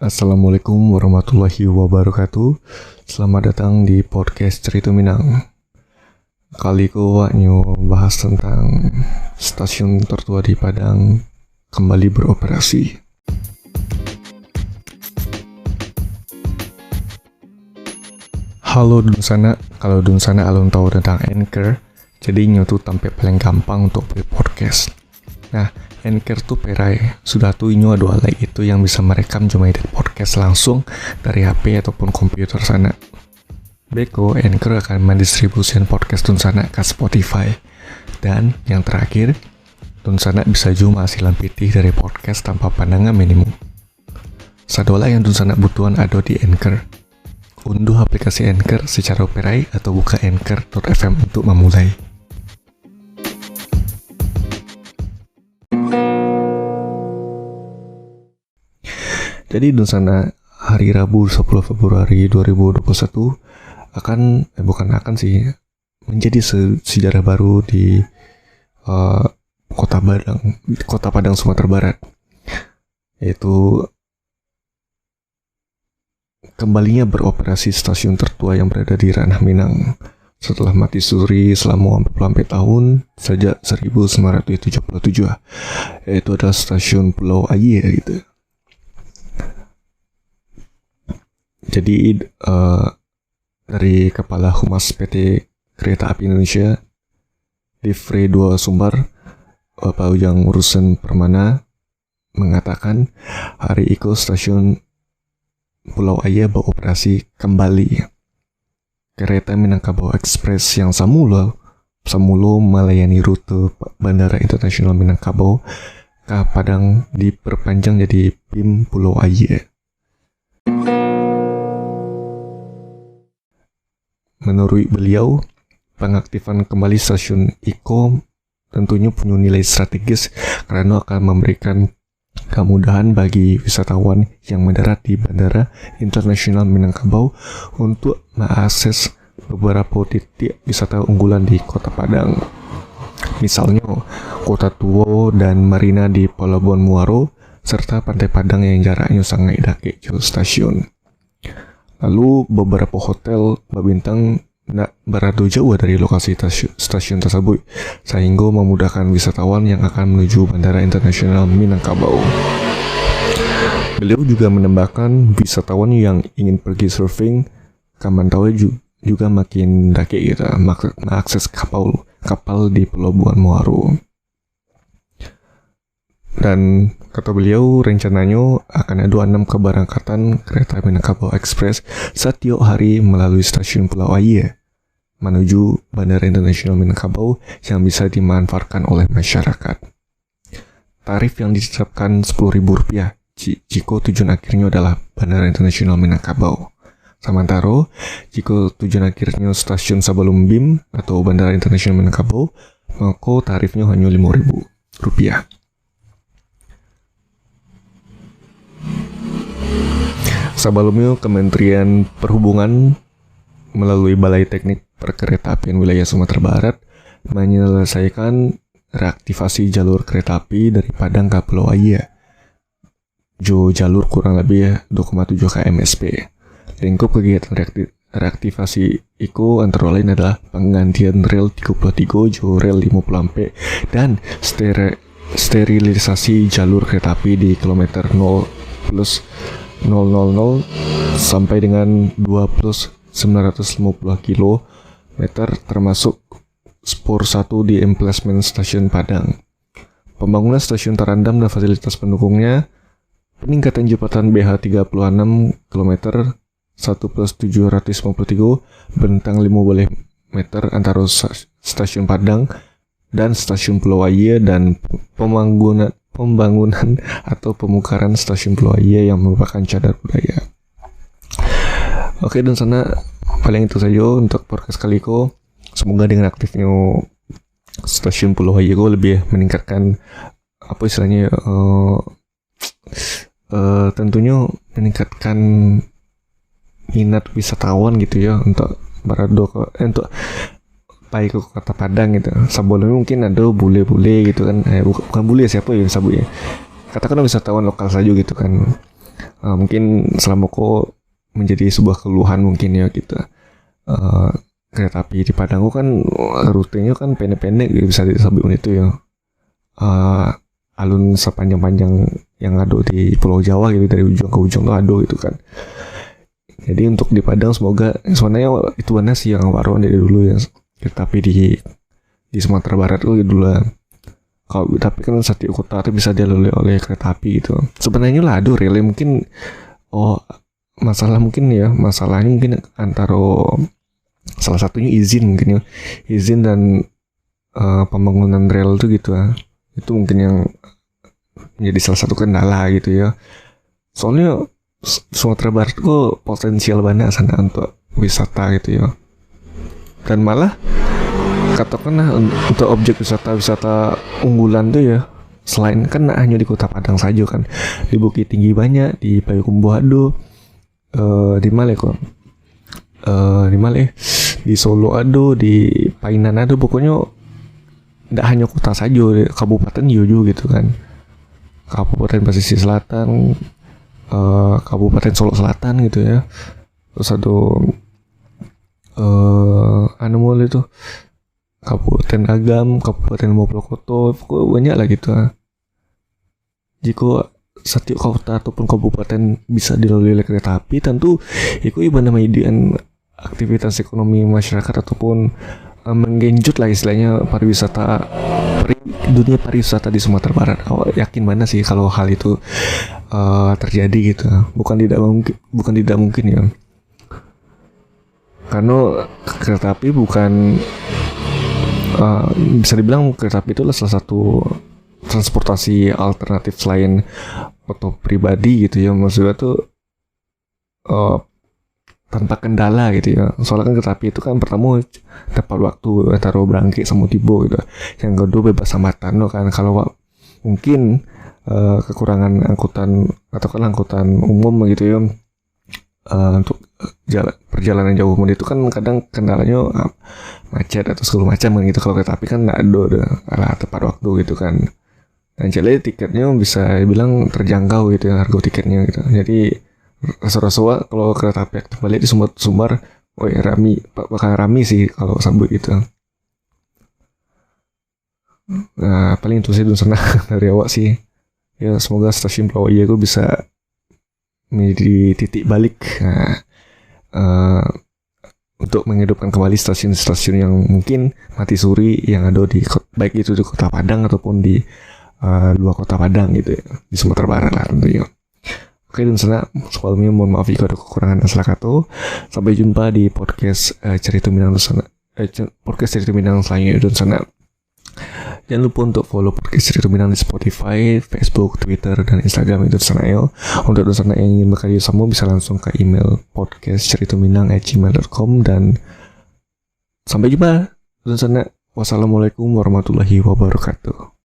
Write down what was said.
Assalamualaikum warahmatullahi wabarakatuh. Selamat datang di podcast Cerita Minang. Kali ko nyo bahas tentang stasiun tertua di Padang kembali beroperasi. Halo Dunsana, kalau Dunsana alun tahu tentang Anchor, jadi nyo tuh tampil paling gampang untuk buat podcast. Nah, Anchor tuh perai, sudah tuh inyo ada alat itu yang bisa merekam cuma edit podcast langsung dari HP ataupun komputer sana. Beko, Anchor akan mendistribusikan podcast Dunsana ke Spotify. Dan yang terakhir, Dunsana bisa juga hasilan pitih dari podcast tanpa pandangan minimum. Sadola yang Dunsana butuhan ada di Anchor. Unduh aplikasi Anchor secara perai atau buka anchor.fm untuk memulai. Jadi Dunsana hari Rabu 10 Februari 2021 menjadi sejarah baru di Kota Padang, Sumatera Barat, yaitu kembalinya beroperasi stasiun tertua yang berada di Ranah Minang setelah mati suri selama hampir tahun sejak 1977, yaitu adalah stasiun Pulau Aie gitu. Jadi dari Kepala Humas PT Kereta Api Indonesia, Livre 2 Sumbar, Bapak Ujang Urusan Permana, mengatakan hari itu stasiun Pulau Aie beroperasi kembali. Kereta Minangkabau Express yang semula melayani rute Bandara Internasional Minangkabau ke Padang diperpanjang jadi BIM Pulau Aie. Menurut beliau, pengaktifan kembali stasiun IKO tentunya punya nilai strategis karena akan memberikan kemudahan bagi wisatawan yang mendarat di Bandara Internasional Minangkabau untuk mengakses beberapa titik wisata unggulan di Kota Padang. Misalnya, Kota Tua dan Marina di Pelabuhan Muaro, serta Pantai Padang yang jaraknya sangat dekat ke stasiun. Lalu beberapa hotel berbintang tidak berada jauh dari lokasi stasiun tersebut, sehingga memudahkan wisatawan yang akan menuju Bandara Internasional Minangkabau. Beliau juga menambahkan wisatawan yang ingin pergi surfing ke Mentawai juga makin dekat gitu, mengakses kapal di Pelabuhan Muaro. Dan kata beliau, rencananya akan ada 6 keberangkatan kereta Minangkabau Express setiap hari melalui stasiun Pulau Aie menuju Bandara Internasional Minangkabau yang bisa dimanfaatkan oleh masyarakat. Tarif yang ditetapkan Rp10.000 jika tujuan akhirnya adalah Bandara Internasional Minangkabau. Sementara jika tujuan akhirnya stasiun sebelum BIM atau Bandara Internasional Minangkabau, maka tarifnya hanya Rp5.000. Sebelumnya, Kementerian Perhubungan melalui Balai Teknik Perkeretaapian Wilayah Sumatera Barat menyelesaikan reaktivasi jalur kereta api dari Padang ke Pulau Aie. Jalur kurang lebih 2,7 km SP. Lingkup kegiatan reaktivasi itu antara lain adalah penggantian rel 33 rel 50 dan sterilisasi jalur kereta api di kilometer 0+000 sampai dengan 2+950 km termasuk spur 1 di emplacement stasiun Padang. Pembangunan stasiun terandam dan fasilitas pendukungnya, peningkatan jembatan BH 36 km 1+753 bentang 15 meter antara stasiun Padang dan stasiun Pulau Aie, dan pembangunan atau pemukaran stasiun Pulau Aie yang merupakan cagar budaya. Oke, dan sana paling itu saja untuk podcast kali ini. Semoga dengan aktifnya stasiun Pulau Aie lebih meningkatkan tentunya meningkatkan minat wisatawan gitu ya untuk untuk baik ke Kota Padang gitu. Sebelumnya mungkin ada bule-bule gitu kan, bukan bule siapa ya sabut ya, katakanlah wisatawan lokal saja gitu kan. Mungkin selama kok menjadi sebuah keluhan mungkin ya gitu. Kereta api di Padang kan rutenya kan pendek-pendek gitu, bisa disebut itu ya. Alun sepanjang-panjang yang ada di Pulau Jawa gitu, dari ujung ke ujung tuh ada gitu kan. Jadi untuk di Padang semoga sebenarnya itu mana sih yang waron dari dulu ya, kereta api di Sumatera Barat tuh dulu lah. Kalau tapi kan setiap kota itu bisa dilalui oleh kereta api gitu. Sebenarnya lah ada rel mungkin masalahnya mungkin antara salah satunya izin mungkin ya, izin dan pembangunan rel itu gitu ya. Itu mungkin yang menjadi salah satu kendala gitu ya. Soalnya Sumatera Barat kok potensial banyak sana untuk wisata gitu ya. Dan malah katakanlah untuk objek wisata unggulan tuh ya, selain kan hanya di Kota Padang saja kan, di Bukit Tinggi banyak, di Payakumbuh ada, di mana kok? Di mana? Di Solo ada, di Painan ada, pokoknya tidak hanya kota saja, kabupaten juga gitu kan. Kabupaten Pesisir Selatan, Kabupaten Solo Selatan gitu ya. Terus ada mulai itu Kabupaten Agam, Kabupaten Mojokerto, pokoknya banyak lah gitu. Jika setiap kota ataupun kabupaten bisa dilalui oleh kereta api, tentu itu ibadah median aktivitas ekonomi masyarakat ataupun menggenjot lah istilahnya dunia pariwisata di Sumatera Barat. Yakin mana sih kalau hal itu terjadi gitu? Bukan tidak mungkin ya. Karena kereta api bukan bisa dibilang kereta api itu adalah salah satu transportasi alternatif selain motor pribadi gitu ya. Maksudnya tuh tanpa kendala gitu ya. Soalnya kan kereta api itu kan pertama tepat waktu taruh berangkit sama tiba gitu. Yang kedua bebas hambatan kan. Kalau mungkin kekurangan angkutan atau kan angkutan umum gitu ya, untuk perjalanan jauh itu kan kadang kendalanya macet atau segala macam gitu. Kalau kereta api kan nggak ada tepat waktu gitu kan. Dan jadi tiketnya bisa dibilang terjangkau gitu ya, harga tiketnya gitu. Jadi rasa-rasa kalau kereta api kembali di Sumbar, bakal rami sih kalau sambut gitu. Nah, paling itu sih sana dari awak sih. Ya semoga stasiun Pulau Iya gue bisa menjadi titik balik untuk menghidupkan kembali stasiun-stasiun yang mungkin mati suri yang ada baik itu di Kota Padang ataupun di luar Kota Padang gitu ya, di Sumatera Barat lah tentunya. Oke, dan sana sebelumnya mohon maaf jika ada kekurangan dan salah kata. Sampai jumpa di podcast Cerita Minang sana, podcast Cerita Minang selanjutnya dan sana. Jangan lupa untuk follow podcast Cerita Minang di Spotify, Facebook, Twitter, dan Instagram itu sana ya. Untuk sana yang ingin bekerja sama bisa langsung ke email podcastceritaminang@gmail.com dan sampai jumpa dan sana. Wassalamualaikum warahmatullahi wabarakatuh.